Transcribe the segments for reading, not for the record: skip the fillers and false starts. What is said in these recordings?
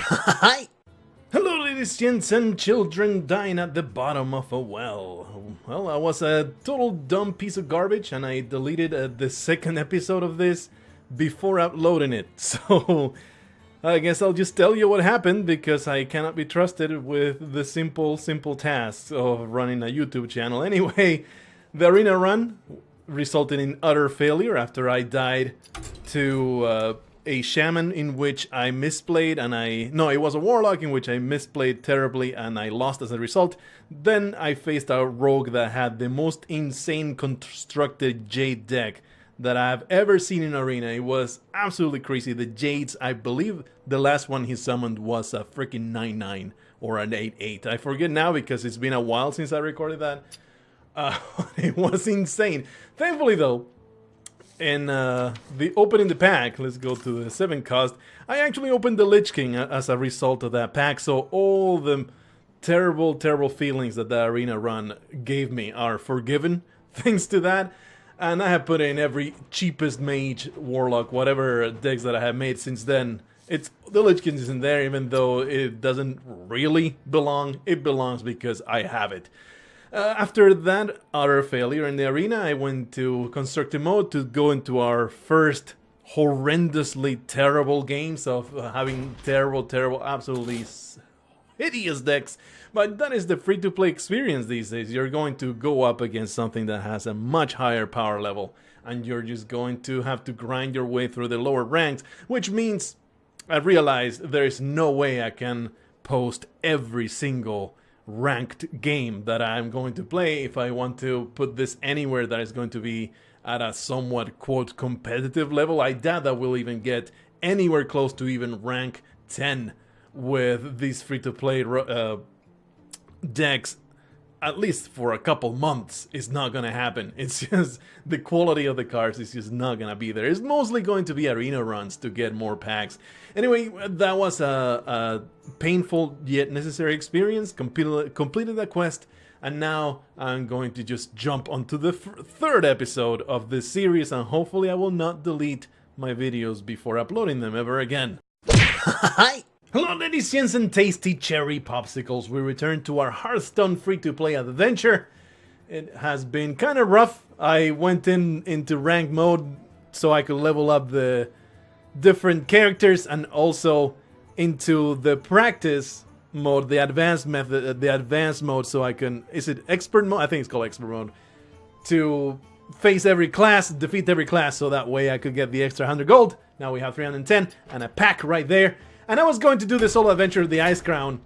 Hi! Hello, ladies, gents, and children dying at the bottom of a well. Well, I was a total dumb piece of garbage, and I deleted the second episode of this before uploading it. So, I guess I'll just tell you what happened, because I cannot be trusted with the simple tasks of running a YouTube channel. Anyway, the arena run resulted in utter failure after I died to a shaman in which I misplayed no, it was a warlock in which I misplayed terribly and I lost as a result. Then I faced a rogue that had the most insane constructed Jade deck that I've ever seen in Arena. It was absolutely crazy. The Jades, I believe the last one he summoned was a freaking 9-9 or an 8-8. I forget now because it's been a while since I recorded that. It was insane. Thankfully though, in the opening the pack, let's go to the 7 cost, I actually opened the Lich King as a result of that pack, so all the terrible feelings that the arena run gave me are forgiven thanks to that. And I have put in every cheapest mage, warlock, whatever decks that I have made since then. The Lich King isn't there, even though it doesn't really belong. It belongs because I have it. After that utter failure in the arena, I went to constructive mode to go into our first horrendously terrible games of having terrible, absolutely hideous decks. But that is the free-to-play experience these days. You're going to go up against something that has a much higher power level, and you're just going to have to grind your way through the lower ranks, which means I realized there is no way I can post every single ranked game that I'm going to play if I want to put this anywhere that is going to be at a somewhat quote competitive level. I doubt that we'll even get anywhere close to even rank 10 with these free-to-play decks, at least for a couple months. It's not gonna happen. It's just the quality of the cards is just not gonna be there. It's mostly going to be arena runs to get more packs. Anyway, that was a painful yet necessary experience. Completed the quest, and now I'm going to just jump onto the third episode of this series, and hopefully I will not delete my videos before uploading them ever again. Hi! Hello, ladies, gents, and tasty cherry popsicles. We return to our Hearthstone Free-to-Play adventure. It has been kind of rough. I went into rank mode so I could level up the different characters, and also into the practice mode, the advanced mode, so I can, is it expert mode? I think it's called expert mode, to face every class, defeat every class, so that way I could get the extra 100 gold. Now we have 310 and a pack right there. And I was going to do this solo adventure, the Ice Crown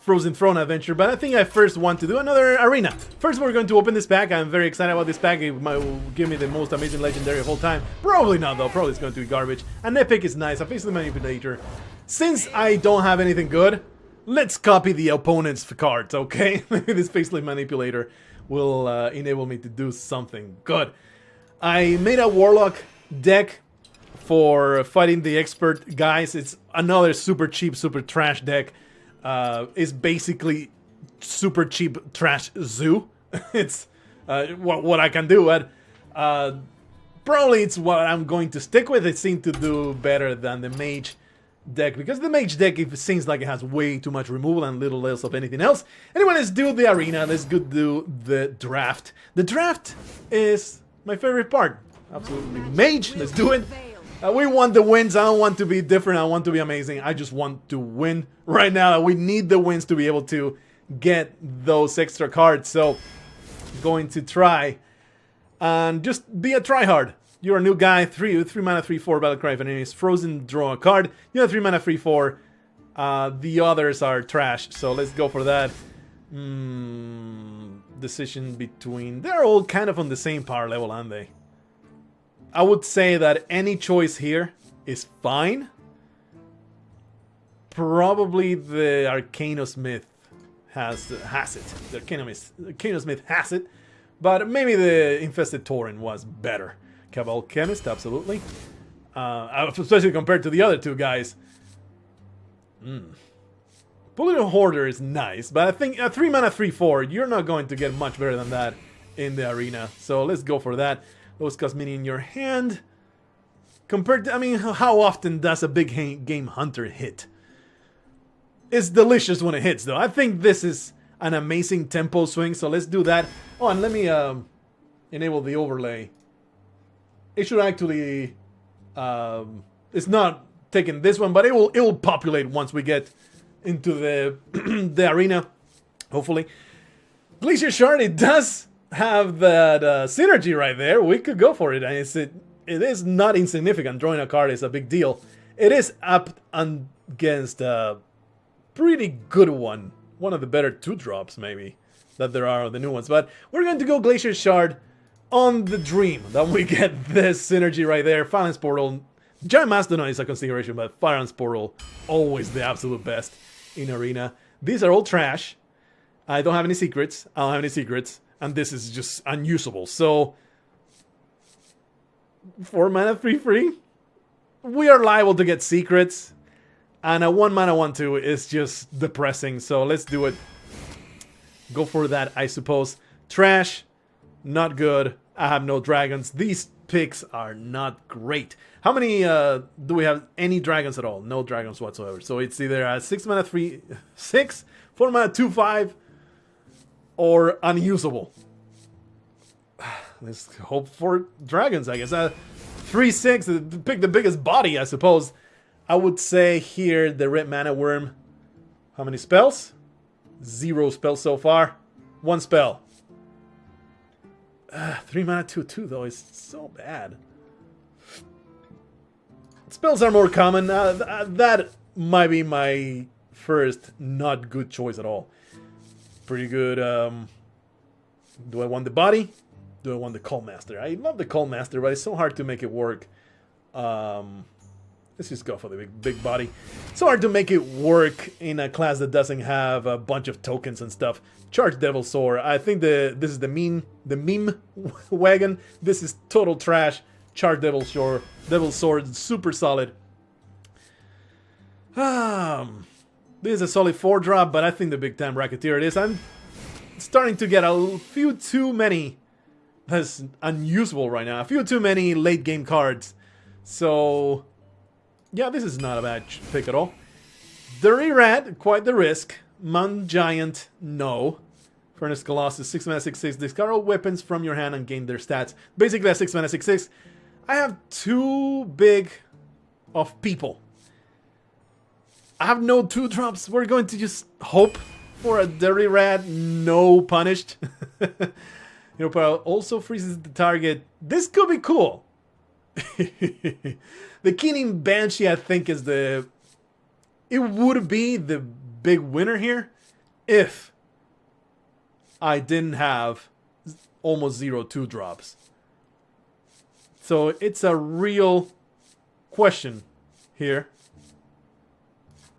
Frozen Throne adventure, but I think I first want to do another arena. First, we're going to open this pack. I'm very excited about this pack. It will give me the most amazing legendary of all time. Probably not, though. Probably it's going to be garbage. An epic is nice. A Faceless Manipulator. Since I don't have anything good, let's copy the opponent's cards, okay? Maybe this Faceless Manipulator will enable me to do something good. I made a Warlock deck for fighting the expert guys. It's another super cheap, super trash deck. It's basically super cheap trash zoo. It's what I can do. But probably it's what I'm going to stick with. It seemed to do better than the Mage deck, because the Mage deck, it seems like it has way too much removal and little else of anything else. Anyway, let's do the arena. Let's go do the draft. The draft is my favorite part. Absolutely. Mage, let's do it. We want the wins. I don't want to be different. I want to be amazing. I just want to win right now. We need the wins to be able to get those extra cards. So, going to try and just be a tryhard. You're a new guy. 3 mana 3/4 Battlecry. If an enemy is frozen, draw a card. You have 3 mana 3/4. The others are trash. So let's go for that. Decision between. They're all kind of on the same power level, aren't they? I would say that any choice here is fine. Probably the Arcanosmith has it. The Arcanosmith has it. But maybe the Infested Tauren was better. Cavalchemist, absolutely. Especially compared to the other two guys. Polluted Hoarder is nice, but I think a 3 mana 3/4, you're not going to get much better than that in the arena. So let's go for that. Those cost mini in your hand. Compared to, I mean, how often does a big game hunter hit? It's delicious when it hits, though. I think this is an amazing tempo swing, so let's do that. Oh, and let me enable the overlay. It should actually... it's not taking this one, but it will populate once we get into the the arena, hopefully. Glacier Shard, it does have that synergy right there. We could go for it, and it is not insignificant. Drawing a card is a big deal. It is up against a pretty good one. One of the better 2-drops, maybe, that there are on the new ones. But we're going to go Glacier Shard on the dream that we get this synergy right there. Phalanx Portal. Giant Mastodon is a consideration, but Phalanx Portal, always the absolute best in Arena. These are all trash. I don't have any secrets. I don't have any secrets. And this is just unusable. So, 4 mana 3/3. We are liable to get secrets. And a 1 mana 1/2 is just depressing. So let's do it. Go for that, I suppose. Trash. Not good. I have no dragons. These picks are not great. How many do we have? Any dragons at all? No dragons whatsoever. So it's either a 6 mana 3/6, 4 mana 2/5, or unusable. Let's hope for dragons, I guess. 3/6, pick the biggest body, I suppose. I would say here the red mana worm. How many spells? 0 spells so far. 1 spell. 3 mana 2/2 though is so bad. Spells are more common. That might be my first not good choice at all. Pretty good. Do I want the body? Do I want the Call Master? I love the Call Master, but it's so hard to make it work. Let's just go for the big body. So hard to make it work in a class that doesn't have a bunch of tokens and stuff. Charge Devil Sword. I think this is the meme wagon. This is total trash. Charge Devil Sword, super solid. This is a solid 4-drop, but I think the big time Racketeer it is. I'm starting to get a few too many. That's unusable right now. A few too many late game cards. So, yeah, this is not a bad pick at all. Dirty Rat, quite the risk. Mountain Giant, no. Furnace Colossus, 6 mana 6/6. Discard all weapons from your hand and gain their stats. Basically a 6 mana 6/6. I have too big of people. I have no 2-drops. We're going to just hope for a Dirty Rat, no punished. Your power also freezes the target. This could be cool. The Keening Banshee, I think, is it would be the big winner here if I didn't have almost 0 2-drops. So it's a real question here.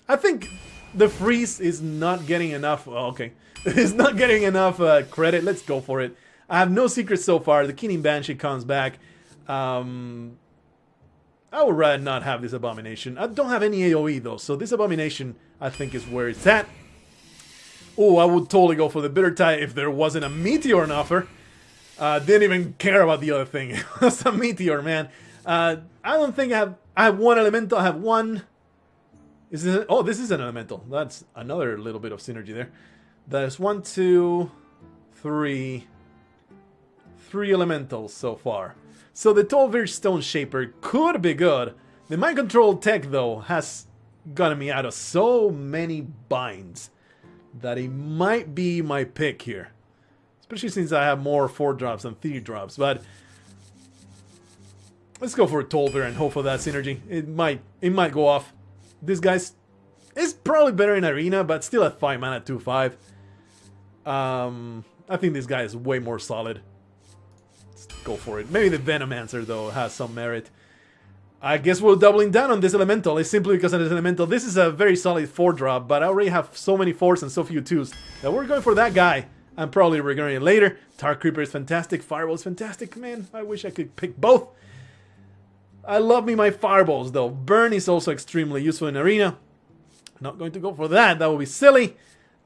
I think the freeze is not getting enough. Oh, okay. It's not getting enough credit. Let's go for it. I have no secrets so far. The Keening Banshee comes back. I would rather not have this Abomination. I don't have any AoE though, so this Abomination I think is where it's at. Oh, I would totally go for the Bitter Tide if there wasn't a Meteor in offer. Didn't even care about the other thing. It was a Meteor, man. I don't think I have one Elemental. I have one. Is this? Oh, this is an Elemental. That's another little bit of synergy there. There's 1, 2, 3. 3 Elementals so far. So the Tolvir Stone Shaper could be good. The Mind Control tech, though, has gotten me out of so many binds that it might be my pick here. Especially since I have more 4-drops than 3-drops. But let's go for a Tolvir and hope for that synergy. It might go off. This guy's is probably better in Arena, but still at 5 mana 2/5. I think this guy is way more solid. Let's go for it. Maybe the Venomancer, though, has some merit. I guess we're doubling down on this Elemental. It's simply because of this Elemental. This is a very solid 4-drop, but I already have so many 4s and so few 2s that we're going for that guy. I'm probably regretting it later. Tar Creeper is fantastic. Fireball is fantastic. Man, I wish I could pick both. I love me my Fireballs, though. Burn is also extremely useful in Arena. Not going to go for that. That would be silly.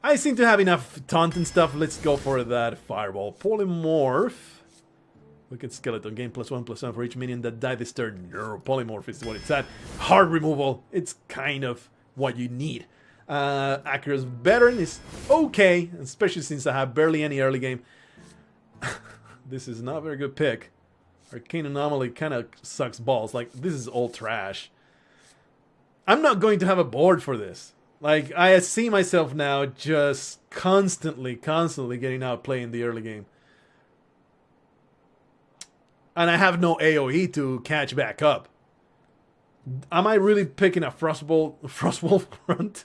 I seem to have enough taunt and stuff. Let's go for that Fireball. Polymorph. Look at Skeleton. Gain +1/+1 for each minion that died this turn. Polymorph is what it's at. Hard removal. It's kind of what you need. Accura's veteran is okay, especially since I have barely any early game. This is not a very good pick. Arcane Anomaly kind of sucks balls. Like, this is all trash. I'm not going to have a board for this. Like, I see myself now just constantly getting outplayed in the early game. And I have no AoE to catch back up. Am I really picking a Frostwolf Grunt?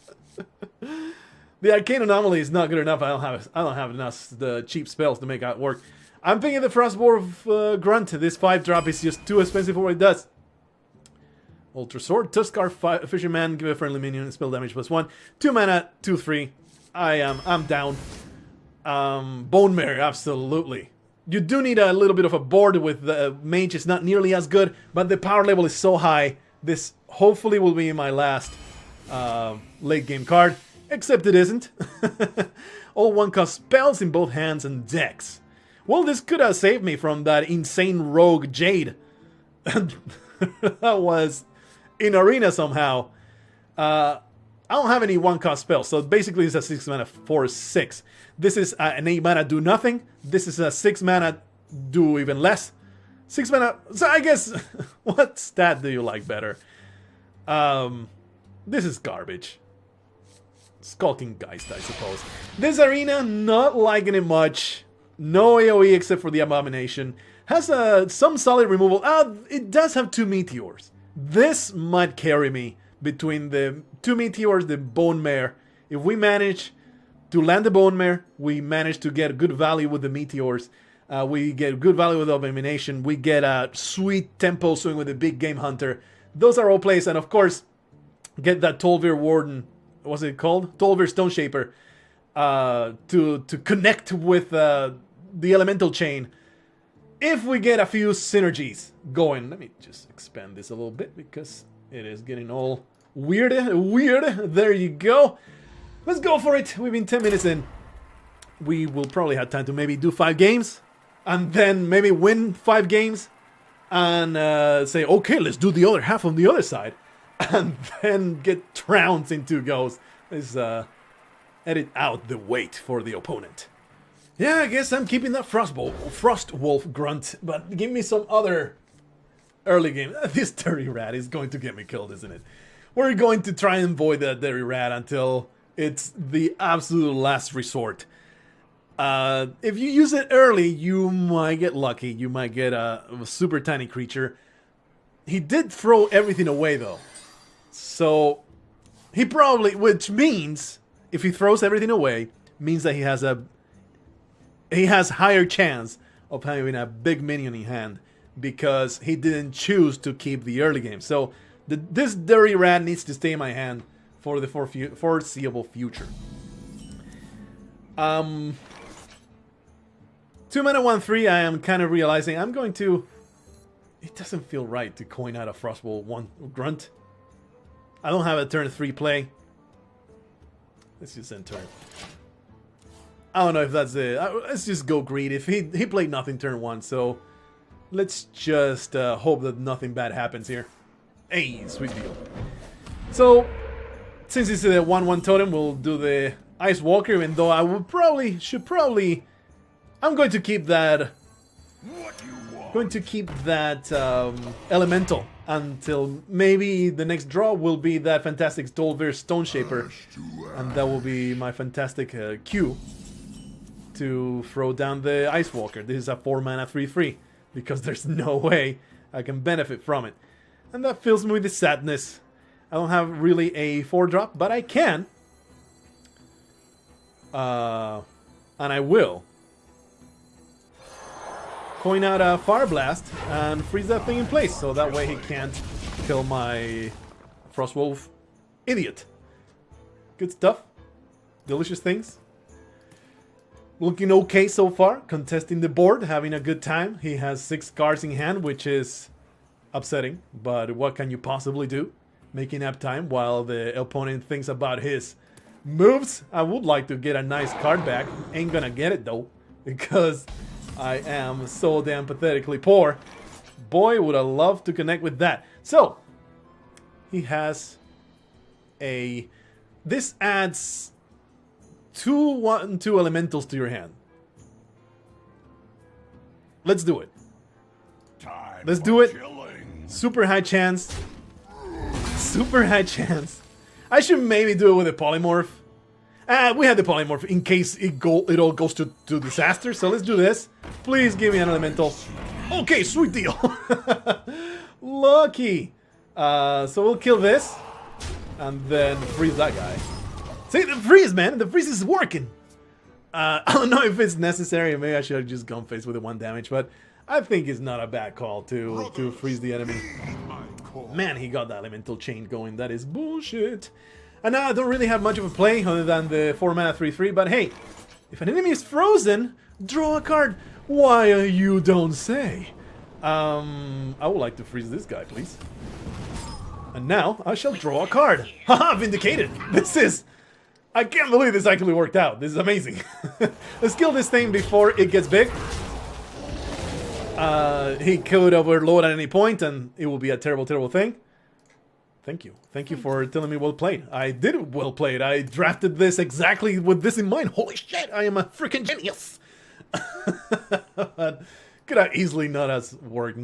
The Arcane Anomaly is not good enough. I don't have enough the cheap spells to make that work. I'm picking the Frostwolf Grunt. This 5-drop is just too expensive for what it does. Ultra Sword, Tuskar, Fisherman, give a friendly minion, spell damage +1. 2 mana, 2/3. I'm down. Bone Mare, absolutely. You do need a little bit of a board with the Mage. It's not nearly as good, but the power level is so high. This hopefully will be my last late game card, except it isn't. All 1-cost spells in both hands and decks. Well, this could have saved me from that insane rogue Jade. That was in Arena somehow. I don't have any 1-cost spells, so basically it's a 6 mana 4/6. This is an 8 mana do nothing. This is a 6 mana do even less. 6 mana. So I guess what stat do you like better? This is garbage. Skulking Geist, I suppose. This Arena, not liking it much. No AoE except for the Abomination. Has some solid removal. It does have 2 meteors. This might carry me between the 2 meteors, the Bone Mare. If we manage to land the Bone Mare, we manage to get good value with the meteors. We get good value with Abomination. We get a sweet tempo swing with the big Game Hunter. Those are all plays, and of course, get that Tolvir Warden. What's it called? Tolvir Stone Shaper. To connect with the Elemental Chain. If we get a few synergies going, let me just expand this a little bit because it is getting all weird. There you go. Let's go for it. We've been 10 minutes in. We will probably have time to maybe do 5 games and then maybe win 5 games and say, okay, let's do the other half on the other side and then get trounced in 2 goes. Let's edit out the weight for the opponent. Yeah, I guess I'm keeping that Frostwolf Grunt, but give me some other early game. This Dirty Rat is going to get me killed, isn't it? We're going to try and avoid that Dirty Rat until it's the absolute last resort. If you use it early, you might get lucky. You might get a super tiny creature. He did throw everything away, though. So, he probably, which means, if he throws everything away, means that he has higher chance of having a big minion in hand because he didn't choose to keep the early game. So this Dirty Rat needs to stay in my hand for the foreseeable future. 2 mana 1/3. I am kind of realizing I'm going to. It doesn't feel right to coin out a Frostwolf 1 Grunt. I don't have a turn 3 play. Let's just end turn. I don't know if that's it. Let's just go greed. If he played nothing turn 1, so let's just hope that nothing bad happens here. Hey, sweet deal. So, since it's a 1/1 totem, we'll do the Ice Walker, even though I would should probably... I'm going to keep that... Elemental until maybe the next draw will be that fantastic Tolvir Stone Shaper. And that will be my fantastic Q to throw down the Ice Walker. This is a 4 mana 3/3 because there's no way I can benefit from it. And that fills me with the sadness. I don't have really a 4-drop, but I can. And I will. Coin out a Fire Blast and freeze that thing in place, so that way he can't kill my Frostwolf idiot. Good stuff. Delicious things. Looking okay so far. Contesting the board, having a good time. He has 6 cards in hand, which is upsetting, but what can you possibly do? Making up time while the opponent thinks about his moves. I would like to get a nice card back. Ain't gonna get it though, because I am so damn pathetically poor. Boy, would I love to connect with that. So, he has a this adds 2/1/2 elementals to your hand. Let's do it. Let's do it. Super high chance. Super high chance. I should maybe do it with a polymorph. We had the polymorph in case it all goes to disaster. So let's do this. Please give me an elemental. Okay, sweet deal. Lucky. So we'll kill this. And then freeze that guy. See, the freeze, man. The freeze is working. I don't know if it's necessary. Maybe I should have just gone face with the 1 damage. But I think it's not a bad call to freeze the enemy. Man, he got that elemental chain going. That is bullshit. And now I don't really have much of a play other than the 4 mana 3/3. But hey, if an enemy is frozen, draw a card. Why you don't say? I would like to freeze this guy, please. And now I shall draw a card. Haha, vindicated. This is... I can't believe this actually worked out. This is amazing. Let's kill this thing before it gets big. He could overload at any point and it will be a terrible, terrible thing. Thank you. Thank you for telling me well played. I did well played. I drafted this exactly with this in mind. Holy shit, I am a freaking genius. Could have easily not have worked.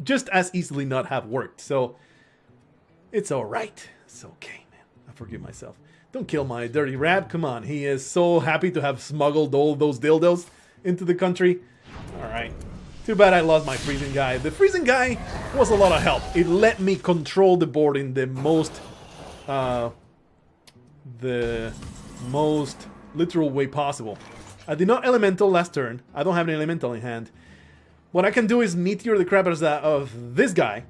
Just as easily not have worked. So, it's alright. It's okay, man. I forgive myself. Don't kill my dirty rat. Come on. He is so happy to have smuggled all those dildos into the country. Alright. Too bad I lost my freezing guy. The freezing guy was a lot of help. It let me control the board in the most literal way possible. I did not elemental last turn. I don't have an elemental in hand. What I can do is meteor the crap out of this guy.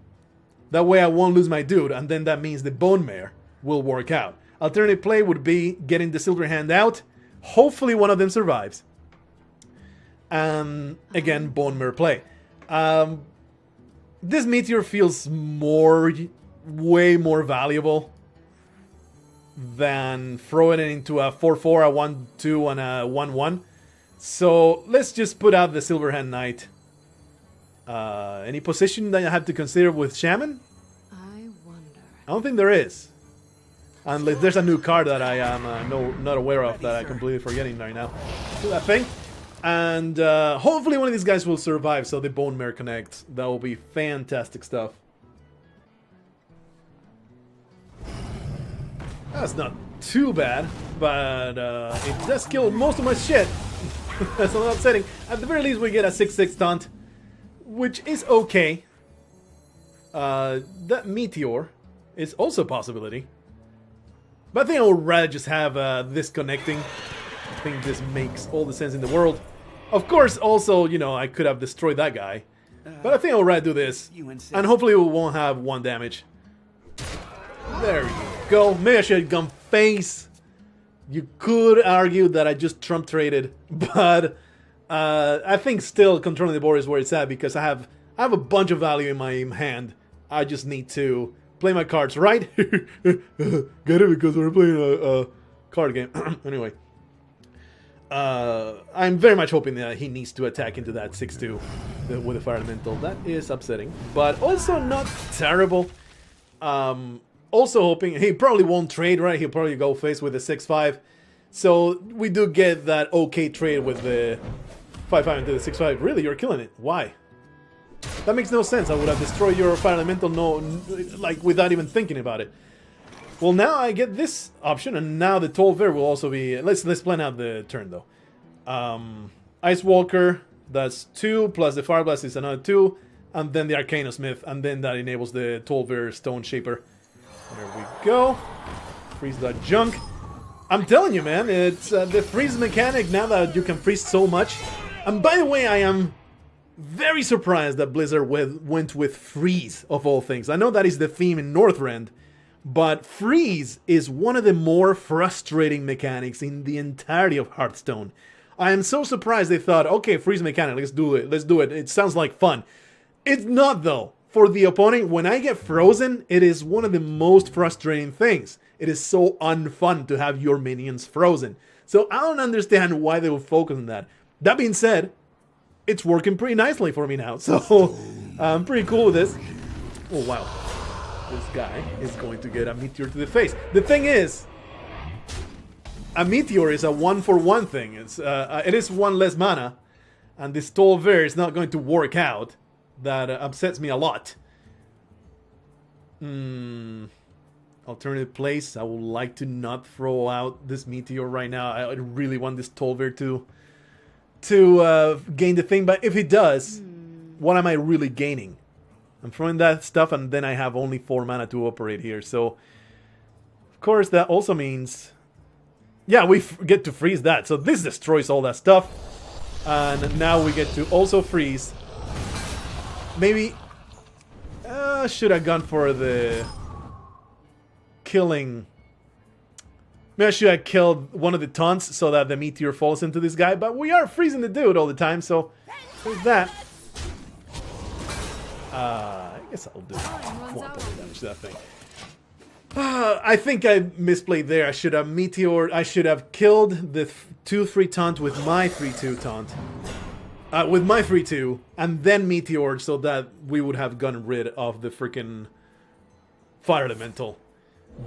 That way I won't lose my dude, and then that means the bone mare will work out. Alternative play would be getting the silver hand out. Hopefully one of them survives. Again, bone mare play. This meteor feels way more valuable than throwing it into a 4/4, a 1/2, and a 1/1. So let's just put out the Silverhand Knight. Any position that I have to consider with Shaman? I wonder. I don't think there is. Unless there's a new card that I am not aware of that I'm completely forgetting right now. Do that thing. And hopefully one of these guys will survive so the Bone Mare connects. That will be fantastic stuff. That's not too bad, but it does kill most of my shit. That's a little upsetting. At the very least we get a 6/6 taunt, which is okay. That Meteor is also a possibility. But I think I would rather just have this connecting. I think this makes all the sense in the world. Of course, also, you know, I could have destroyed that guy. But I think I would rather do this. And hopefully we won't have 1 damage. There you go. Maybe I should have gone face. You could argue that I just Trump traded. But I think still controlling the board is where it's at. Because I have a bunch of value in my hand. I just need to play my cards right. Get it? Because we're playing a card game. Anyway. I'm very much hoping that he needs to attack into that 6/2 with a Fire Elemental. That is upsetting, but also not terrible. Also hoping he probably won't trade, right? He'll probably go face with a 6/5. So we do get that okay trade with the 5/5 into the 6/5. Really, you're killing it. Why? That makes no sense. I would have destroyed your Fire Elemental like without even thinking about it. Well, now I get this option, and now the Tolver will also be... Let's plan out the turn, though. Ice Walker, that's 2, plus the Fire Blast is another 2, and then the Arcanosmith, and then that enables the Tolver Stone Shaper. There we go. Freeze that junk. I'm telling you, man, it's the freeze mechanic now that you can freeze so much. And by the way, I am very surprised that Blizzard went with freeze, of all things. I know that is the theme in Northrend, but freeze is one of the more frustrating mechanics in the entirety of Hearthstone. I am so surprised they thought, okay, freeze mechanic, let's do it. It sounds like fun. It's not, though. For the opponent, when I get frozen, it is one of the most frustrating things. It is so unfun to have your minions frozen. So I don't understand why they would focus on that. That being said, it's working pretty nicely for me now. So I'm pretty cool with this. Oh, wow. This guy is going to get a meteor to the face. The thing is, a meteor is a 1-for-1 thing. It is 1 less mana, and this Tolver is not going to work out. That upsets me a lot. Alternative place. I would like to not throw out this meteor right now. I really want this Tolver to gain the thing, but if it does, what am I really gaining? I'm throwing that stuff, and then I have only 4 mana to operate here. So, of course, that also means, yeah, we get to freeze that. So this destroys all that stuff, and now we get to also freeze. Maybe should have gone for the killing. Maybe I should have killed one of the taunts so that the meteor falls into this guy. But we are freezing the dude all the time, so there's that. I guess I'll do quantum damage to that thing. I think I misplayed there. I should have meteored. I should have killed the 2/3 taunt with my 3/2 taunt. With my 3/2, and then meteored so that we would have gotten rid of the freaking fire elemental.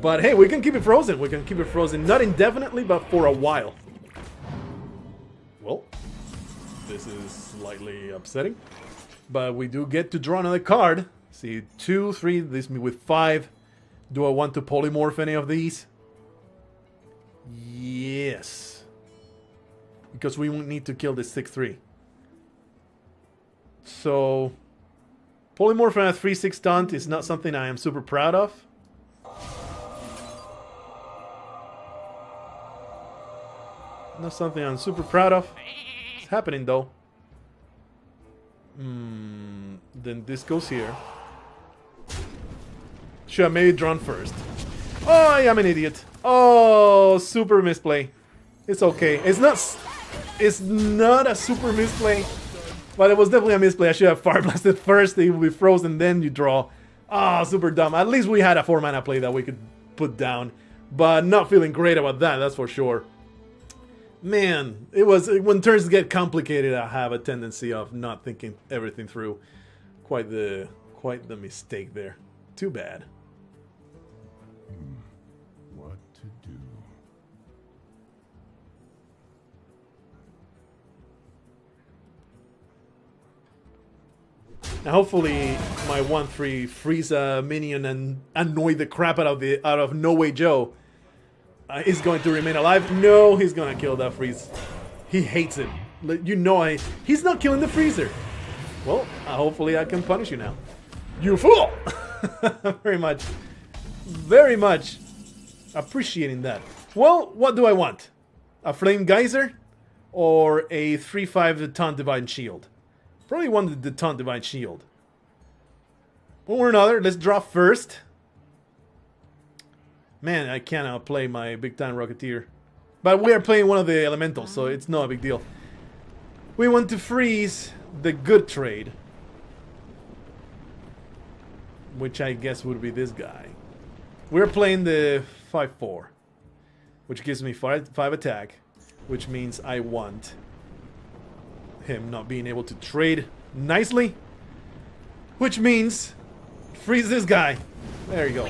But hey, we can keep it frozen. We can keep it frozen, not indefinitely, but for a while. Well, this is slightly upsetting. But we do get to draw another card. See, 2, 3, this me with 5. Do I want to polymorph any of these? Yes. Because we won't need to kill this 6/3. So, polymorph and a 3/6 taunt is not something I am super proud of. Not something I'm super proud of. It's happening though. Then this goes here. Should have maybe drawn first. Oh, I am an idiot. Oh, super misplay. It's okay. It's not a super misplay, but it was definitely a misplay. I should have fire blasted first. It would be frozen, then you draw. Ah, super dumb. At least we had a 4 mana play that we could put down, but not feeling great about that. That's for sure. Man, when turns get complicated, I have a tendency of not thinking everything through. Quite the mistake there. Too bad. What to do? Now hopefully my 1/3 freeze a minion and annoy the crap out of No Way Joe is going to remain alive. No, he's gonna kill that freeze. He hates it. You know, he's not killing the freezer. Well, hopefully I can punish you now. You fool! Very much appreciating that. Well, what do I want? A Flame Geyser or a 3/5 Taunt Divine Shield? Probably wanted the Taunt Divine Shield. One or another, let's draw first. Man, I cannot play my big time Rocketeer. But we are playing one of the elementals, so it's not a big deal. We want to freeze the good trade, which I guess would be this guy. We're playing the 5/4, which gives me 5 attack, which means I want him not being able to trade nicely, which means freeze this guy. There you go.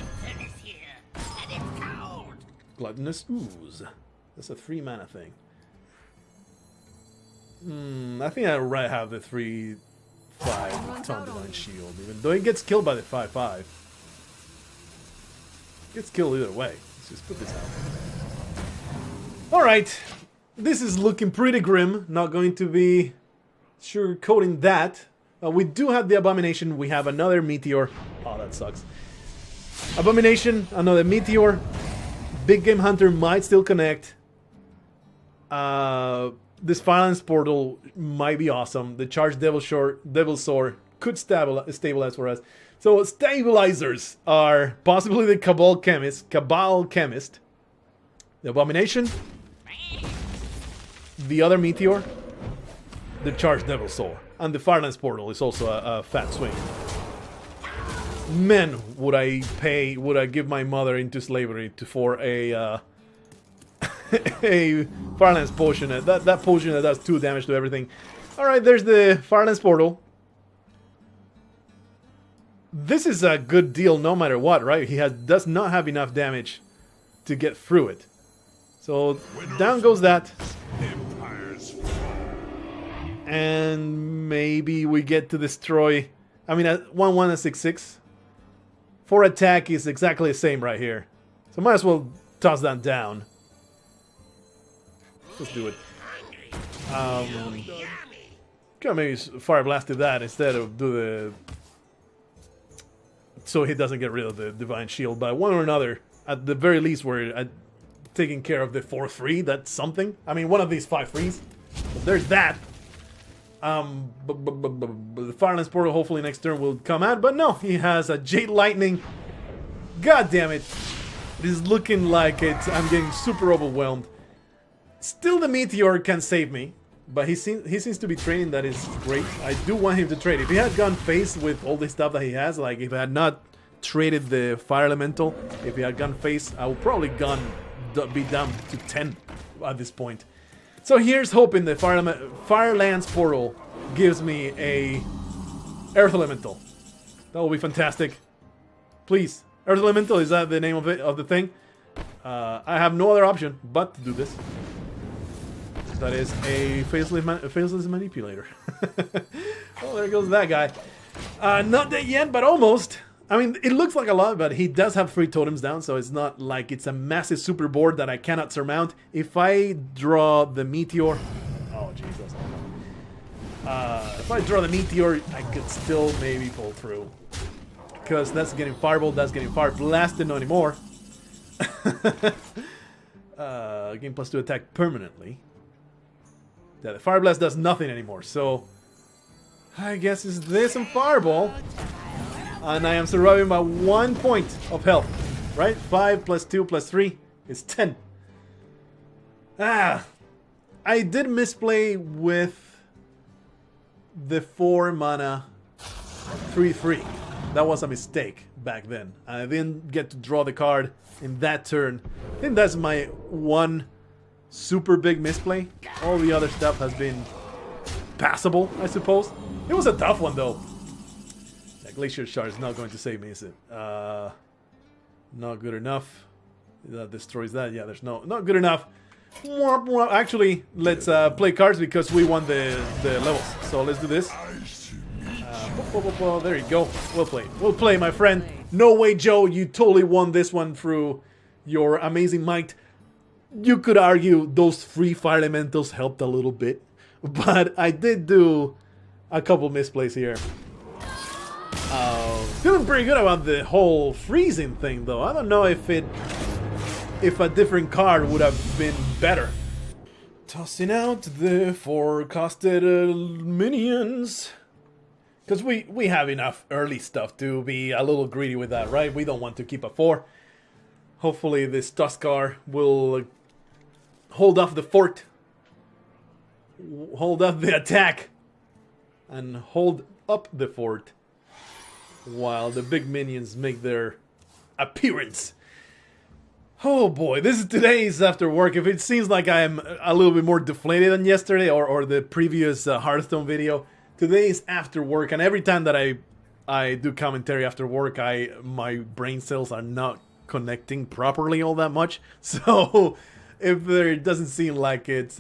Gluttonous Ooze. That's a 3 mana thing. I think I'd rather have the 3/5 Taunt Divine Shield, even though it gets killed by the 5/5. Gets killed either way. Let's just put this out. Alright. This is looking pretty grim. Not going to be sugarcoating that. We do have the Abomination. We have another Meteor. Oh, that sucks. Abomination, another Meteor. Big Game Hunter might still connect. This Violence Portal might be awesome. The Charged Devil Sword could stabilize for us. So stabilizers are possibly the Cabal Chemist, the Abomination, the other Meteor, the Charged Devil Sword, and the Firelance Portal is also a fat swing. Man, would I give my mother into slavery for a a Firelance Potion. That potion that does 2 damage to everything. Alright, there's the Firelance Portal. This is a good deal no matter what, right? He does not have enough damage to get through it. So down goes that. Empires And maybe we get to destroy. I mean, at 1/1 and 6/6. For attack is exactly the same right here. So might as well toss that down. Let's do it. Could maybe Fire Blasted that instead of do the. So he doesn't get rid of the Divine Shield. But one or another, at the very least, we're taking care of the 4/3. That's something. I mean, one of these 5/3s. But there's that. But the Firelance Portal hopefully next turn will come out. But no, he has a Jade Lightning. God damn it. It is looking like I'm getting super overwhelmed. Still the Meteor can save me. But he seems to be training that is great. I do want him to trade. If he had gone face with all the stuff that he has, like if I had not traded the Fire Elemental, if he had gone face, I would probably be down to 10 at this point. So here's hoping the Firelance Portal gives me a Earth Elemental. That will be fantastic. Please. Earth Elemental, is that the name of the thing? I have no other option but to do this. That is a faceless manipulator. Oh, there goes that guy. Not dead yet, but almost. I mean, it looks like a lot, but he does have 3 totems down, so it's not like it's a massive super board that I cannot surmount. If I draw the Meteor... Oh, Jesus. If I draw the Meteor, I could still maybe pull through. Because that's getting Fireball, that's getting Fire Blasted, not anymore. Game +2 attack permanently. Yeah, the Fire Blast does nothing anymore, so I guess it's this and Fireball. And I am surviving by 1 point of health, right? 5 + 2 + 3 is 10. I did misplay with the 4 mana 3/3. That was a mistake back then. I didn't get to draw the card in that turn. I think that's my one super big misplay. All the other stuff has been passable, I suppose. It was a tough one though. That Glacier Shard is not going to save me, is it? Not good enough. That destroys that. Yeah, there's not good enough. Actually, let's play cards because we won the levels. So let's do this. There you go. We'll play, my friend. No way, Joe. You totally won this one through your amazing might. You could argue those 3 Fire Elementals helped a little bit, but I did do a couple misplays here. Feeling pretty good about the whole freezing thing, though. I don't know if a different card would have been better. Tossing out the forecasted minions. Because we have enough early stuff to be a little greedy with that, right? We don't want to keep a 4. Hopefully this Tuskar will hold off the fort. Hold up the attack. And hold up the fort. While the big minions make their appearance. Oh boy, this is today's after work. If it seems like I am a little bit more deflated than yesterday or the previous Hearthstone video, today is after work, and every time that I do commentary after work, my brain cells are not connecting properly all that much. So if there doesn't seem like it's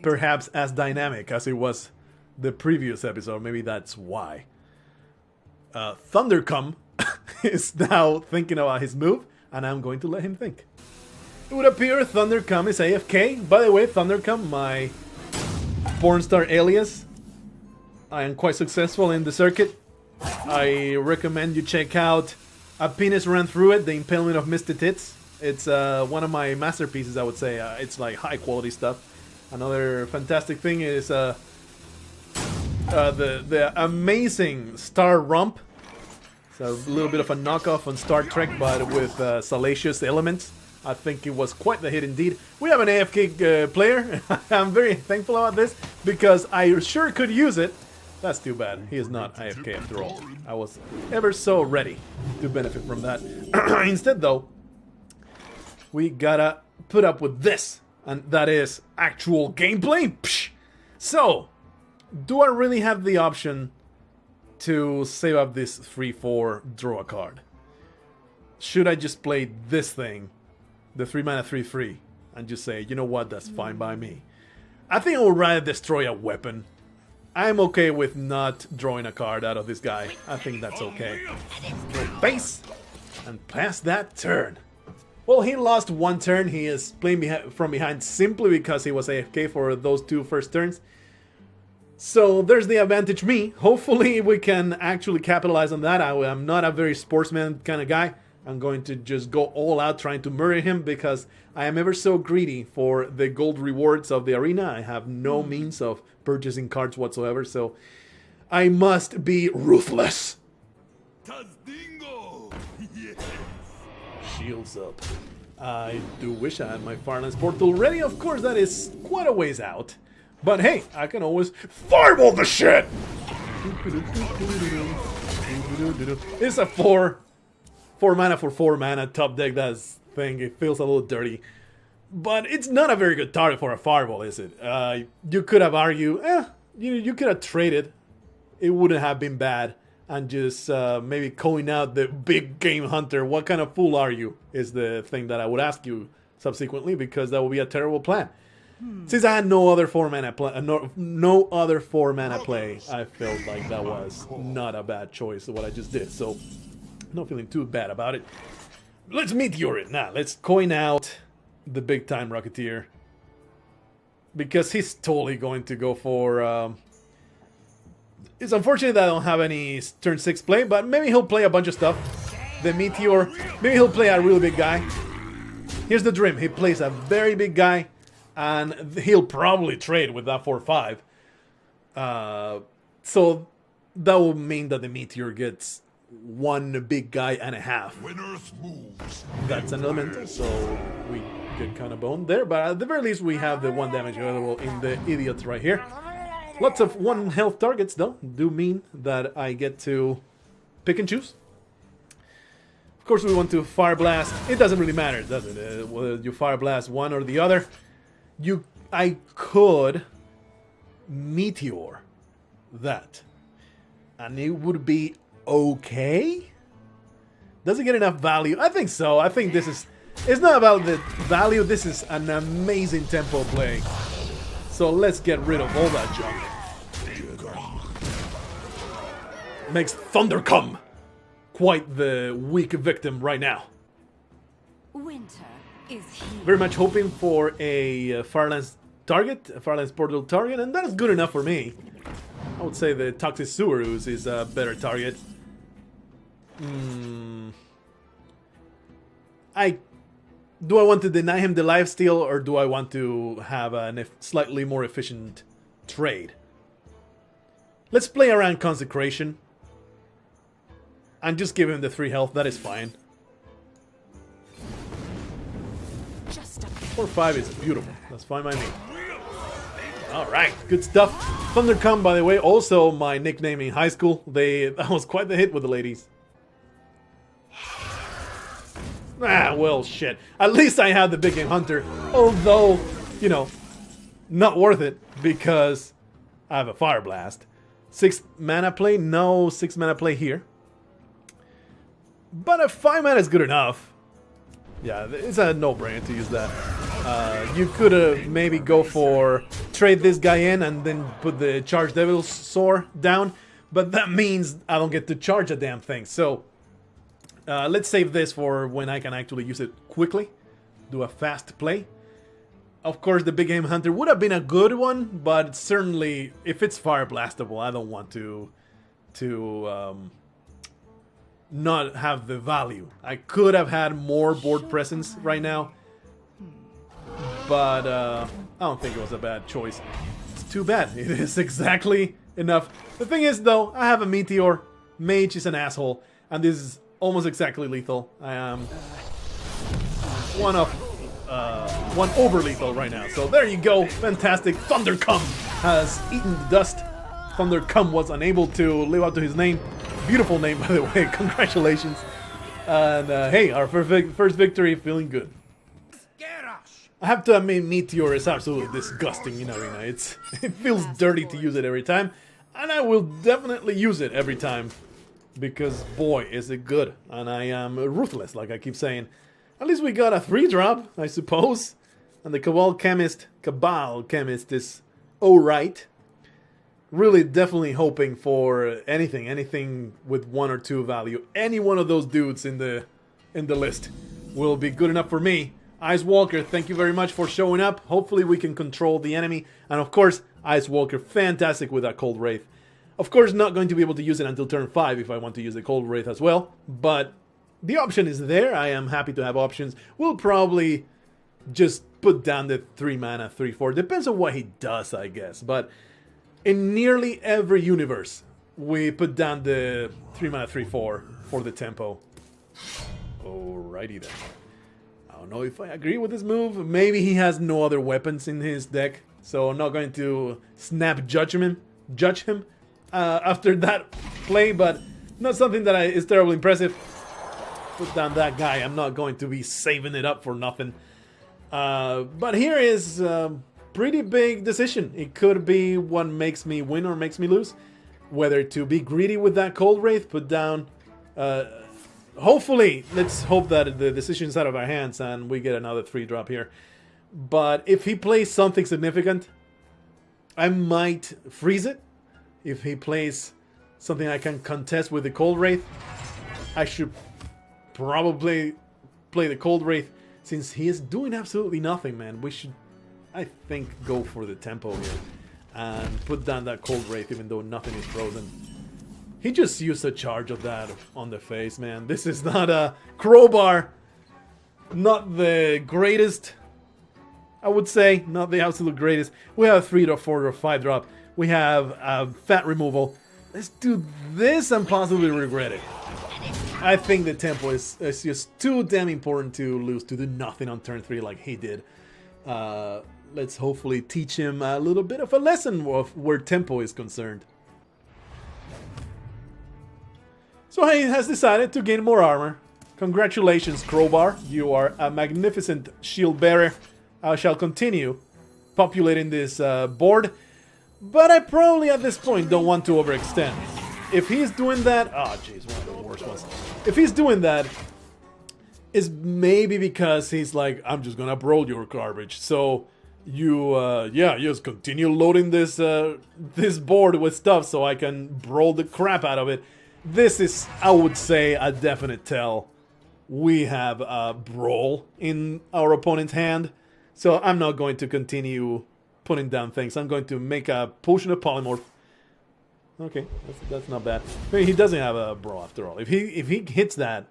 perhaps as dynamic as it was the previous episode, maybe that's why. Thundercome is now thinking about his move, and I'm going to let him think. It would appear Thundercome is AFK. By the way, Thundercome, my Pornstar alias, I am quite successful in the circuit. I recommend you check out A Penis Ran Through It, The Impalement of Misty Tits. It's one of my masterpieces, I would say. It's like high quality stuff. Another fantastic thing is the amazing Star Rump. It's a little bit of a knockoff on Star Trek, but with salacious elements. I think it was quite the hit indeed. We have an AFK player. I'm very thankful about this because I sure could use it. That's too bad. He is not AFK after all. I was ever so ready to benefit from that. Instead, though, we gotta put up with this, and that is actual gameplay. Psh! So, do I really have the option to save up this 3/4 draw a card? Should I just play this thing the 3 mana 3/3 and just say, you know what, that's fine by me. I think I would rather destroy a weapon. I'm okay with not drawing a card out of this guy. I think that's okay. Go face and pass that turn. Well, he lost one turn. He is playing from behind simply because he was AFK for those 2 first turns. So there's the advantage me. Hopefully we can actually capitalize on that. I'm not a very sportsman kind of guy. I'm going to just go all out trying to murder him because I am ever so greedy for the gold rewards of the arena. I have no means of purchasing cards whatsoever, so I must be ruthless. Yes. Shields up. I do wish I had my Firelands portal ready. Of course, that is quite a ways out. But hey, I can always fireball the shit! It's a 4 mana for 4 mana top deck. That's thing. It feels a little dirty. But it's not a very good target for a fireball, is it? You could have argued, you could have traded. It wouldn't have been bad. And just maybe calling out the big game hunter. What kind of fool are you? Is the thing that I would ask you subsequently, because that would be a terrible plan. Since I had no other 4 mana play, no other 4 mana play, I felt like that was not a bad choice. What I just did, so not feeling too bad about it. Let's meteor it now. Let's coin out the big time Rocketeer, because he's totally going to go for. It's unfortunate that I don't have any turn 6 play, but maybe he'll play a bunch of stuff. The meteor, maybe he'll play a really big guy. Here's the dream: he plays a very big guy, and he'll probably trade with that 4/5. So that will mean that the meteor gets 1 big guy and a half. When Earth moves, That's an elemental, so we get kind of boned there. But at the very least, we have the 1 damage available in the idiots right here. Lots of 1 health targets, though, do mean that I get to pick and choose. Of course, we want to Fire Blast. It doesn't really matter, does it? Whether you Fire Blast one or the other. I could Meteor that, and it would be okay. Does it get enough value? I think so. I think this is... It's not about the value. This is an amazing tempo play. So let's get rid of all that junk. Makes Thunder come. Quite the weak victim right now. Winter is here. Very much hoping for a Firelands target, a Firelands portal target, and that is good enough for me. I would say the Toxic Sewer Ooze is a better target. Do I want to deny him the lifesteal, or do I want to have a slightly more efficient trade? Let's play around Consecration. And just give him the 3 health, that is fine. 4/5 is beautiful, that's fine by me. Alright, good stuff. Thundercome, by the way, also my nickname in high school. That was quite the hit with the ladies. Ah, well, shit. At least I had the Big Game Hunter. Although, you know, not worth it because I have a Fire Blast. 6 mana play? No 6 mana play here. But a 5 mana is good enough. Yeah, it's a no-brainer to use that. You could maybe go for trade this guy in and then put the Charged Devil's Soar down. But that means I don't get to charge a damn thing. So... let's save this for when I can actually use it quickly. Do a fast play. Of course, the Big Game Hunter would have been a good one, but certainly, if it's Fire Blastable, I don't want to not have the value. I could have had more board presence right now, but I don't think it was a bad choice. It's too bad. It is exactly enough. The thing is, though, I have a Meteor. Mage is an asshole, and this is almost exactly lethal. I am one over lethal right now. So there you go. Fantastic. Thundercome has eaten the dust. Thundercome was unable to live up to his name. Beautiful name, by the way. Congratulations. And hey, our first victory, feeling good. I have to admit, Meteor is absolutely disgusting in Arena. It feels dirty to use it every time. And I will definitely use it every time. Because, boy, is it good. And I am ruthless, like I keep saying. At least we got a 3-drop, I suppose. And the Cabal Chemist is alright. Really definitely hoping for anything with 1 or 2 value. Any one of those dudes in the list will be good enough for me. Ice Walker, thank you very much for showing up. Hopefully we can control the enemy. And of course, Ice Walker, fantastic with that Cold Wraith. Of course, not going to be able to use it until turn 5 if I want to use the Cold Wraith as well. But the option is there. I am happy to have options. We'll probably just put down the 3 mana 3/4. Depends on what he does, I guess. But in nearly every universe, we put down the 3 mana 3/4 for the tempo. Alrighty then. I don't know if I agree with this move. Maybe he has no other weapons in his deck, so I'm not going to snap judge him after that play, but not something that is terribly impressive. Put down that guy. I'm not going to be saving it up for nothing. But here is a pretty big decision. It could be what makes me win or makes me lose. Whether to be greedy with that Cold Wraith, put down... hopefully, let's hope that the decision's out of our hands and we get another 3-drop here. But if he plays something significant, I might freeze it. If he plays something I can contest with the Cold Wraith, I should probably play the Cold Wraith. Since he is doing absolutely nothing, man, we should, I think, go for the tempo here. And put down that Cold Wraith even though nothing is frozen. He just used a charge of that on the face, man. This is not a crowbar. Not the greatest, I would say. Not the absolute greatest. We have a 3 or 4 or 5-drop. We have fat removal. Let's do this and possibly regret it. I think the tempo is just too damn important to lose, to do nothing on turn 3 like he did. Let's hopefully teach him a little bit of a lesson of where tempo is concerned. So he has decided to gain more armor. Congratulations, Crowbar. You are a magnificent shield bearer. I shall continue populating this board. But I probably at this point don't want to overextend. If he's doing that... Oh, jeez, one of the worst ones. If he's doing that, it's maybe because he's like, I'm just gonna brawl your garbage. So you, yeah, just continue loading this this board with stuff so I can brawl the crap out of it. This is, I would say, a definite tell. We have a brawl in our opponent's hand. So I'm not going to continue putting down things. I'm going to make a potion of polymorph. Okay, that's not bad. I mean, he doesn't have a brawl after all. If he hits that,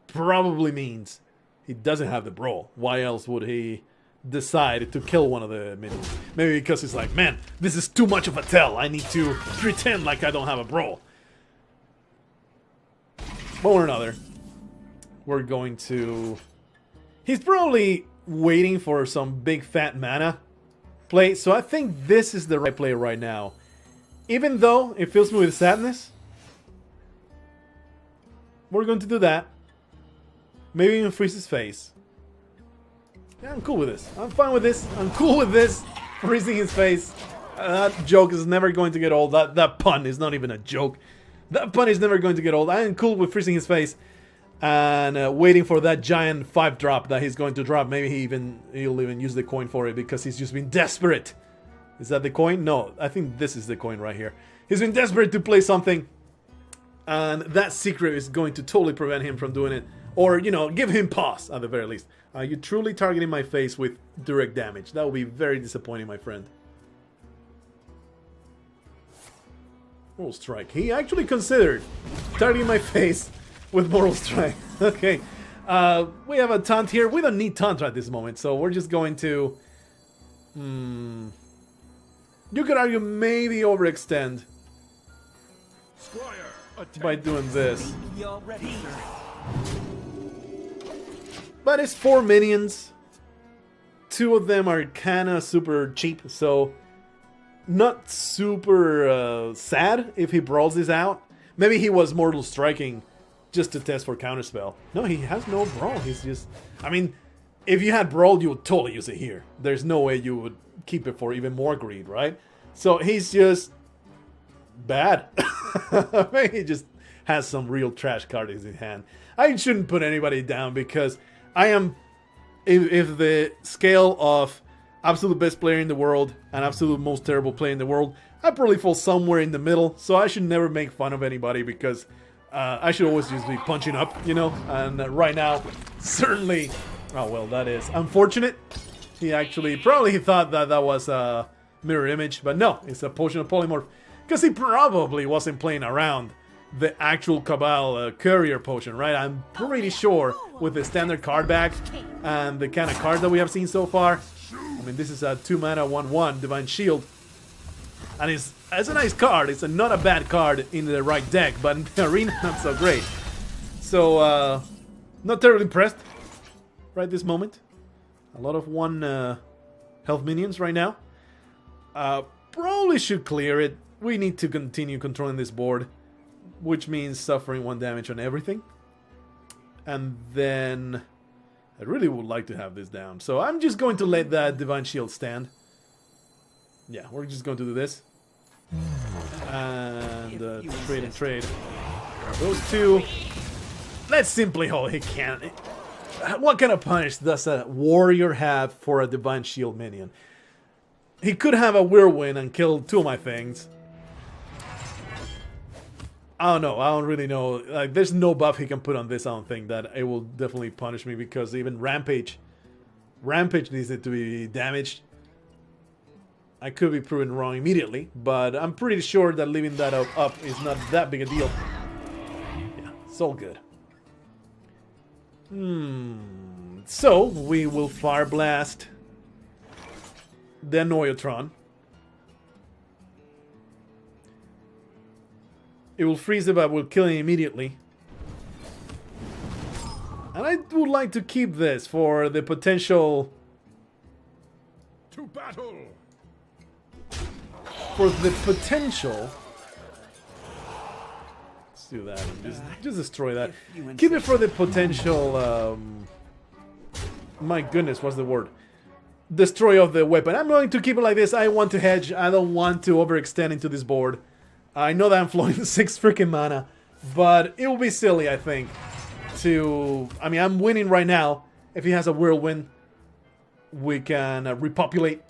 probably means he doesn't have the brawl. Why else would he decide to kill one of the minions? Maybe because he's like, man, this is too much of a tell. I need to pretend like I don't have a brawl. One or another, we're going to... He's probably waiting for some big fat mana play, so I think this is the right play right now. Even though it fills me with sadness, we're going to do that. Maybe even freeze his face. Yeah, I'm cool with this. I'm fine with this. I'm cool with this. Freezing his face. That joke is never going to get old. That pun is not even a joke. That pun is never going to get old. I am cool with freezing his face and waiting for that giant 5-drop that he's going to drop. Maybe he'll even use the coin for it because he's just been desperate. Is that the coin? No, I think this is the coin right here. He's been desperate to play something, and that secret is going to totally prevent him from doing it. Or, you know, give him pause at the very least. Are you truly targeting my face with direct damage? That would be very disappointing, my friend. Moral Strike. He actually considered targeting my face with Moral Strike. Okay. We have a taunt here. We don't need taunt at this moment, so we're just going to... You could argue maybe overextend by doing this. But it's 4 minions. 2 of them are kinda super cheap, so not super sad if he brawls this out. Maybe he was Mortal Striking just to test for Counterspell. No, he has no brawl. He's just... I mean, if you had brawl, you would totally use it here. There's no way you would keep it for even more greed, right? So he's just bad. Maybe he just has some real trash card in his hand. I shouldn't put anybody down because I am, if the scale of absolute best player in the world and absolute most terrible player in the world, I probably fall somewhere in the middle. So I should never make fun of anybody because I should always just be punching up, you know. And right now, certainly, oh well, that is unfortunate. He actually probably thought that that was a mirror image, but no, it's a potion of polymorph. Because he probably wasn't playing around the actual Cabal courier potion, right? I'm pretty sure with the standard card back and the kind of cards that we have seen so far. I mean, this is a 2-mana 1/1 Divine Shield. And it's a nice card. It's not a bad card in the right deck, but in the arena, not so great. So, not terribly impressed right this moment. A lot of 1 health minions right now. Probably should clear it. We need to continue controlling this board, which means suffering 1 damage on everything. And then I really would like to have this down. So I'm just going to let that Divine Shield stand. Yeah, we're just going to do this. And trade and trade. Those 2. Let's simply hold. He can't. What kind of punish does a warrior have for a Divine Shield minion? He could have a Whirlwind and kill 2 of my things. I don't know. I don't really know. Like, there's no buff he can put on this. I don't think that it will definitely punish me because even Rampage needs it to be damaged. I could be proven wrong immediately, but I'm pretty sure that leaving that up is not that big a deal. Yeah, it's all good. So we will Fire Blast the Noyotron. It will freeze it, but will kill him immediately. And I would like to keep this for the potential... To battle! For the potential... Let's do that. Just destroy that. Keep it for the potential... my goodness, what's the word? Destroy of the weapon. I'm going to keep it like this. I want to hedge. I don't want to overextend into this board. I know that I'm flowing 6 freaking mana, but it will be silly, I think, to... I mean, I'm winning right now. If he has a Whirlwind, we can repopulate.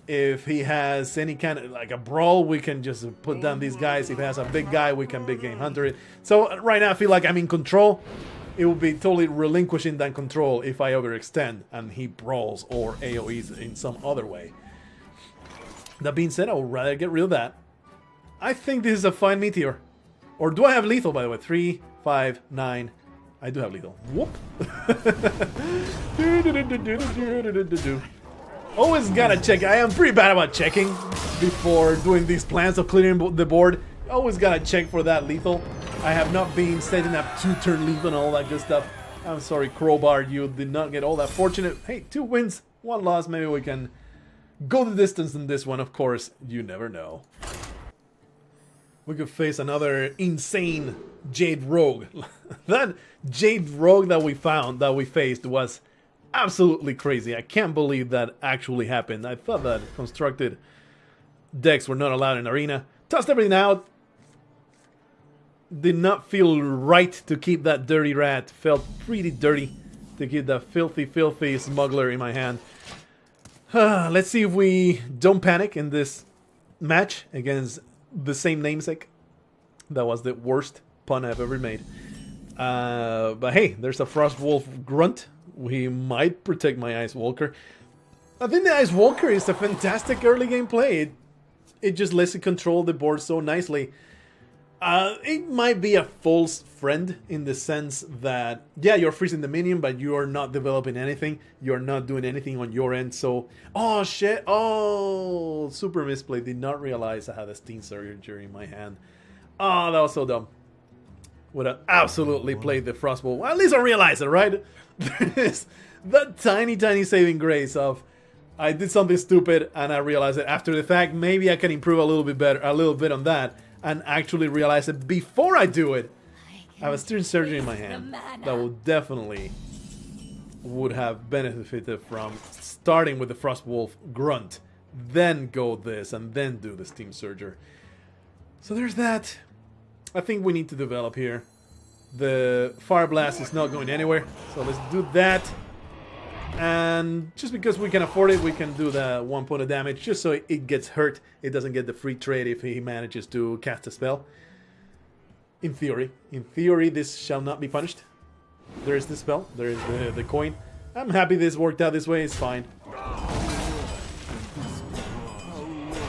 If he has any kind of, like a Brawl, we can just put down these guys. If he has a big guy, we can Big Game Hunter it. So right now I feel like I'm in control. It will be totally relinquishing that control if I overextend and he brawls or AoEs in some other way. That being said, I would rather get rid of that. I think this is a fine meteor. Or do I have lethal, by the way? 3, 5, 9. I do have lethal. Whoop. Always gotta check. I am pretty bad about checking before doing these plans of clearing the board. Always gotta check for that lethal. I have not been setting up 2-turn lethal and all that good stuff. I'm sorry, Crowbar, you did not get all that fortunate. Hey, 2 wins, 1 loss. Maybe we can go the distance in this one. Of course, you never know. We could face another insane Jade Rogue. That Jade Rogue that we faced was absolutely crazy. I can't believe that actually happened. I thought that constructed decks were not allowed in Arena. Tossed everything out. Did not feel right to keep that dirty rat. Felt pretty dirty to keep that filthy smuggler in my hand. Let's see if we don't panic in this match against the same namesake. That was the worst pun I've ever made. But hey, there's a Frostwolf Grunt. We might protect my Ice Walker. I think the Ice Walker is a fantastic early game play. It just lets it control the board so nicely. It might be a false friend in the sense that, yeah, you're freezing the minion, but you are not developing anything. You're not doing anything on your end. So, oh shit, oh, super misplay. Did not realize I had a Steam Surger in my hand. Oh, that was so dumb. Would have absolutely played the Frostbolt. Well, at least I realized it, right? There's that tiny saving grace of I did something stupid and I realized it after the fact. Maybe I can improve a little bit on that. And actually realize it before I do it. I have a Steam Surger in my hand that will definitely would have benefited from starting with the Frostwolf Grunt, then go this, and then do the Steam Surger. So there's that. I think we need to develop here. The Fire Blast is not going anywhere, so let's do that. And just because we can afford it, we can do the 1 point of damage just so it gets hurt. It doesn't get the free trade if he manages to cast a spell. In theory, this shall not be punished. There is the spell, there is the coin. I'm happy this worked out this way, it's fine.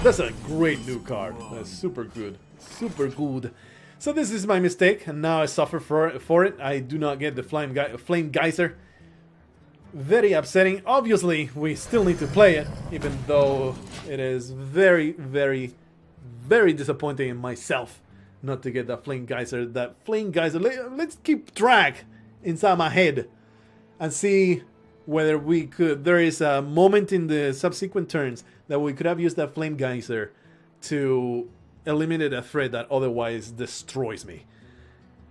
That's a great new card. That's super good. Super good. So this is my mistake, and now I suffer for it. I do not get the Flame Geyser. Very upsetting. Obviously, we still need to play it, even though it is very, very, very disappointing in myself not to get that Flame Geyser. That Flame Geyser. Let's keep track inside my head and see whether we could. There is a moment in the subsequent turns that we could have used that Flame Geyser to eliminate a threat that otherwise destroys me.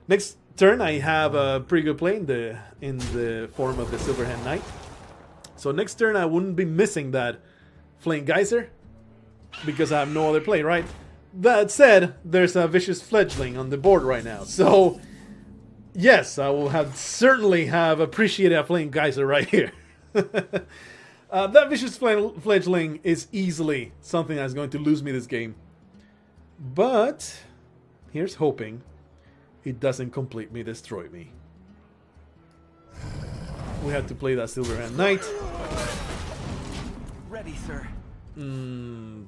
Next turn, I have a pretty good play in the form of the Silverhand Knight. So next turn, I wouldn't be missing that Flame Geyser because I have no other play, right? That said, there's a Vicious Fledgling on the board right now. So yes, I will certainly have appreciated a Flame Geyser right here. That Vicious Fledgling is easily something that's going to lose me this game. But here's hoping it doesn't completely destroy me. We have to play that Silverhand Knight. Ready, sir.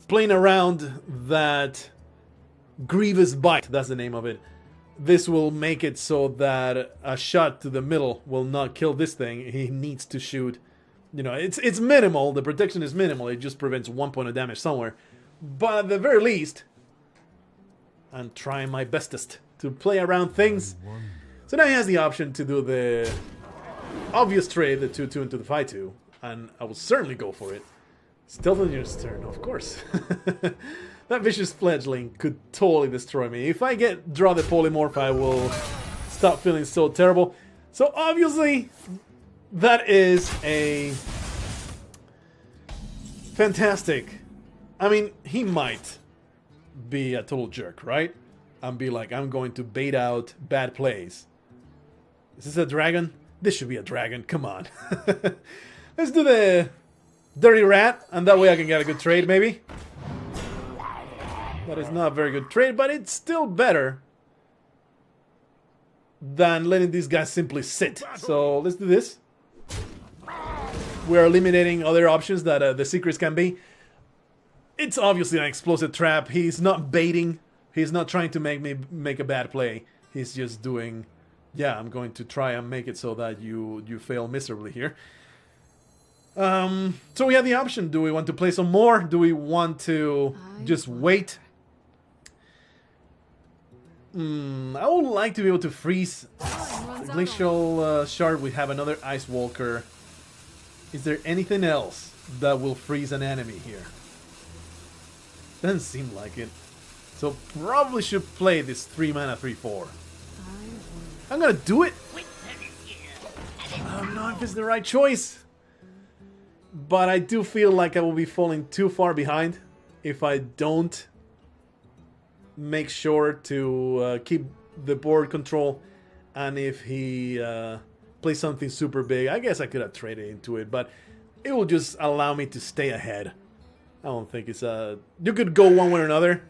Playing around that Grievous Bite, that's the name of it. This will make it so that a shot to the middle will not kill this thing. He needs to shoot. You know, it's minimal. The protection is minimal. It just prevents 1 point of damage somewhere. But at the very least, I'm trying my bestest to play around things. So now he has the option to do the obvious trade, the 2-2 into the 5-2. And I will certainly go for it. Stealth Engineer's turn, of course. That Vicious Fledgling could totally destroy me. If I draw the Polymorph, I will stop feeling so terrible. So obviously, that is a fantastic. I mean, he might be a total jerk, right? And be like, I'm going to bait out bad plays. Is this a dragon? This should be a dragon. Come on. Let's do the Dirty Rat, and that way I can get a good trade, maybe. That is not a very good trade, but it's still better than letting these guys simply sit. So let's do this. We're eliminating other options that the secrets can be. It's obviously an explosive trap. He's not baiting. He's not trying to make me make a bad play. He's just doing, yeah, I'm going to try and make it so that you fail miserably here. So we have the option. Do we want to play some more? Do we want to just wait? I would like to be able to freeze the Glacial Shard. We have another Ice Walker. Is there anything else that will freeze an enemy here? Doesn't seem like it. So probably should play this 3-mana 3/4. I'm gonna do it. I don't know if it's the right choice, but I do feel like I will be falling too far behind if I don't make sure to keep the board control. And if he plays something super big, I guess I could have traded into it, but it will just allow me to stay ahead. I don't think it's you could go one way or another,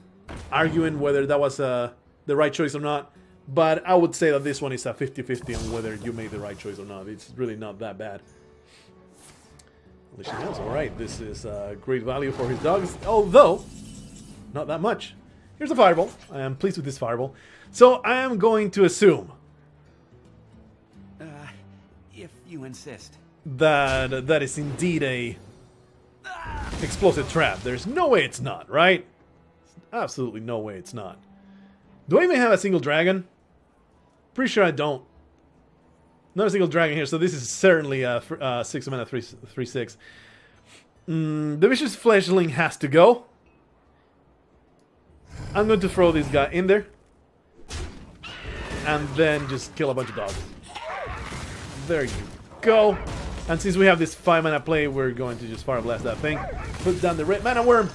arguing whether that was the right choice or not. But I would say that this one is a 50-50 on whether you made the right choice or not. It's really not that bad. Alright, this is great value for his dogs, although not that much. Here's a Fireball. I am pleased with this Fireball. So I am going to assume If you insist. that that is indeed a explosive trap. There's no way it's not, right? Absolutely no way it's not. Do I even have a single dragon? Pretty sure I don't. Not a single dragon here, so this is certainly a 6-mana 3/6. The Vicious Fledgling has to go. I'm going to throw this guy in there. And then just kill a bunch of dogs. There you go. And since we have this 5-mana play, we're going to just Fire Blast that thing. Put down the red mana worm.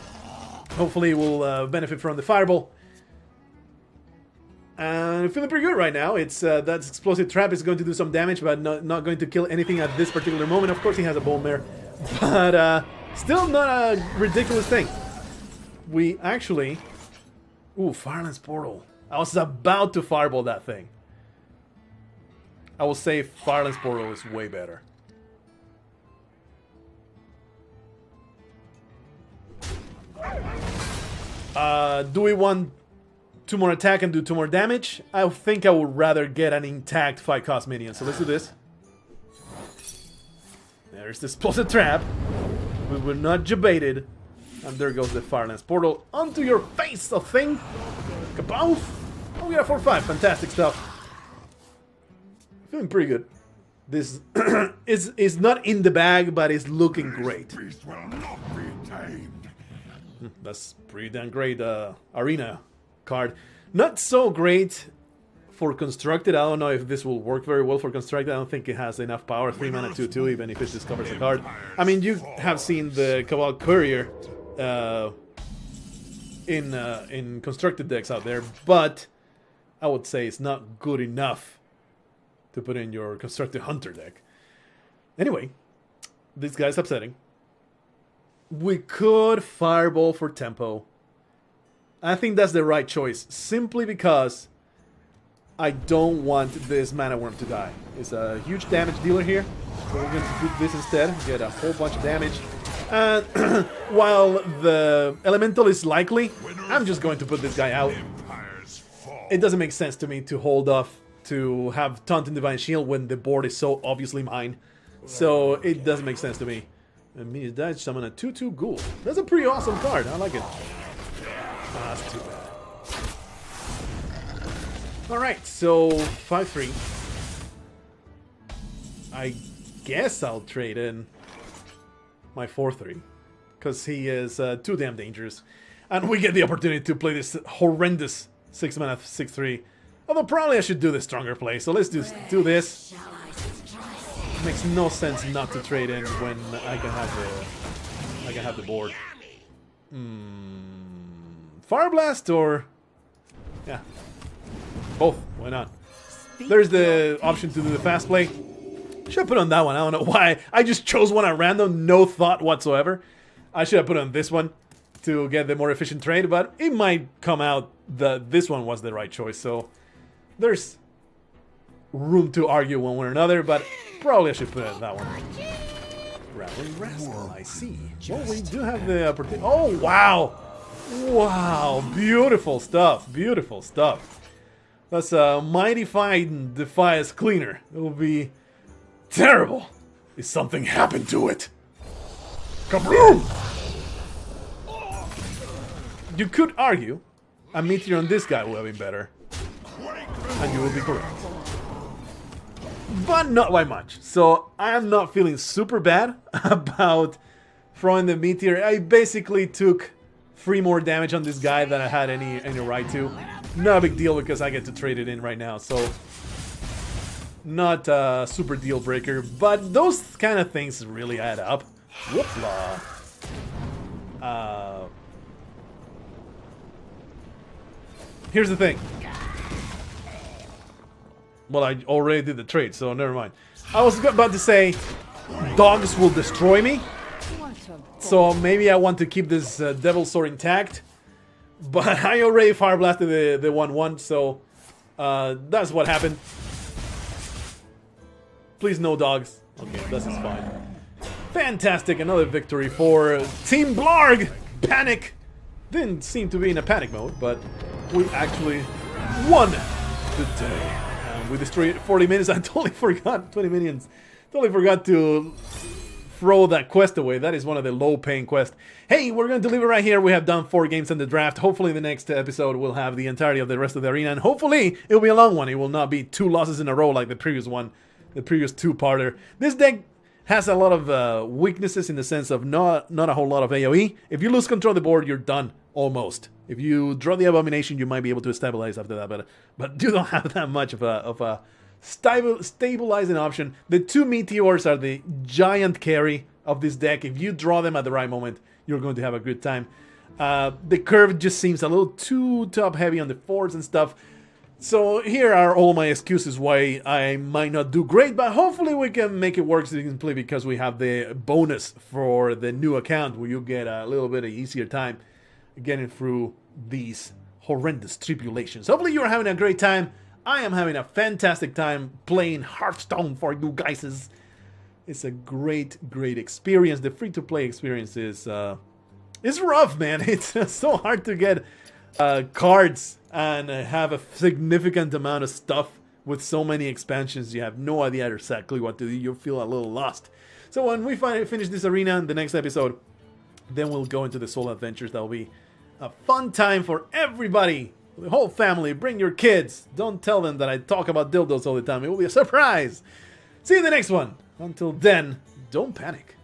Hopefully we'll benefit from the Fireball. And feeling pretty good right now. It's that explosive trap is going to do some damage, but not going to kill anything at this particular moment. Of course, he has a bone mare, but still not a ridiculous thing. We actually... Ooh, Firelands Portal. I was about to fireball that thing. I will say Firelands Portal is way better. Do we want 2 more attack and do 2 more damage? I think I would rather get an intact 5 cost minion. So let's do this. There's the explosive trap. We were not debated. And there goes the Firelands Portal. Onto your face, a thing. Kaboom! Oh, we got 4-5. Fantastic stuff. Feeling pretty good. This is not in the bag, but it's looking great. Beast will not be tamed. That's pretty damn great arena card. Not so great for constructed. I don't know if this will work very well for constructed. I don't think it has enough power. 3 mana 2/2, even if it discovers a card. I mean, you have seen the Cabal Courier in constructed decks out there, but I would say it's not good enough to put in your constructed hunter deck. Anyway, this guy's upsetting. We could fireball for tempo. I think that's the right choice, simply because I don't want this mana worm to die. It's a huge damage dealer here, so we're going to do this instead, get a whole bunch of damage. And while the elemental is likely, I'm just going to put this guy out. It doesn't make sense to me to hold off to have Taunt and Divine Shield when the board is so obviously mine. So it doesn't make sense to me. And me that summon a 2/2 ghoul. That's a pretty awesome card. I like it. Ah, that's too bad. Alright, so 5/3. I guess I'll trade in my 4/3. Because he is too damn dangerous. And we get the opportunity to play this horrendous 6 mana 6/3. Although probably I should do the stronger play. So let's do this. Makes no sense not to trade in when I can have the board. Fire Blast or yeah, both. Why not? There's the option to do the fast play. Should have put on that one. I don't know why. I just chose one at random, no thought whatsoever. I should have put on this one to get the more efficient trade, but it might come out that this one was the right choice. So there's room to argue one way or another, but probably I should put in that one. Rattling Rascal, I see. Well, we do have the opportunity. Oh, wow! Wow, beautiful stuff, beautiful stuff. That's a Mighty Fight Defias Cleaner. It will be terrible if something happened to it. Kabloom! You could argue a Meteor on this guy would have been better. And you will be correct. But not by much. So I am not feeling super bad about throwing the Meteor. I basically took 3 more damage on this guy than I had any right to. Not a big deal because I get to trade it in right now. So not a super deal breaker. But those kind of things really add up. Whoopla. Here's the thing. Well, I already did the trade, so never mind. I was about to say, dogs will destroy me. So maybe I want to keep this Devil Sword intact. But I already Fire Blasted the 1/1, so that's what happened. Please no dogs. Okay, this is fine. Fantastic, another victory for Team Blarg! Panic! Didn't seem to be in a panic mode, but we actually won the day. We destroyed 40 minutes. I totally forgot 20 minions. Totally forgot to throw that quest away. That is one of the low-paying quests. Hey, we're going to leave it right here. We have done 4 games in the draft. Hopefully, the next episode we'll have the entirety of the rest of the arena, and hopefully it'll be a long one. It will not be 2 losses in a row like the previous one, the previous 2-parter. This deck has a lot of weaknesses in the sense of not a whole lot of AoE. If you lose control of the board, you're done. Almost. If you draw the Abomination, you might be able to stabilize after that, but you don't have that much of a stabilizing option. The 2 Meteors are the giant carry of this deck. If you draw them at the right moment, you're going to have a good time. The curve just seems a little too top heavy on the 4s and stuff. So here are all my excuses why I might not do great, but hopefully we can make it work simply because we have the bonus for the new account where you get a little bit of easier time getting through these horrendous tribulations. Hopefully you're having a great time. I am having a fantastic time playing Hearthstone for you guys. It's a great experience. The free-to-play experience is rough, man. It's so hard to get cards and have a significant amount of stuff with so many expansions. You have no idea exactly what to do. You feel a little lost. So when we finish this arena in the next episode, then we'll go into the solo adventures. That'll be a fun time for everybody. The whole family. Bring your kids. Don't tell them that I talk about dildos all the time. It will be a surprise. See you in the next one. Until then, don't panic.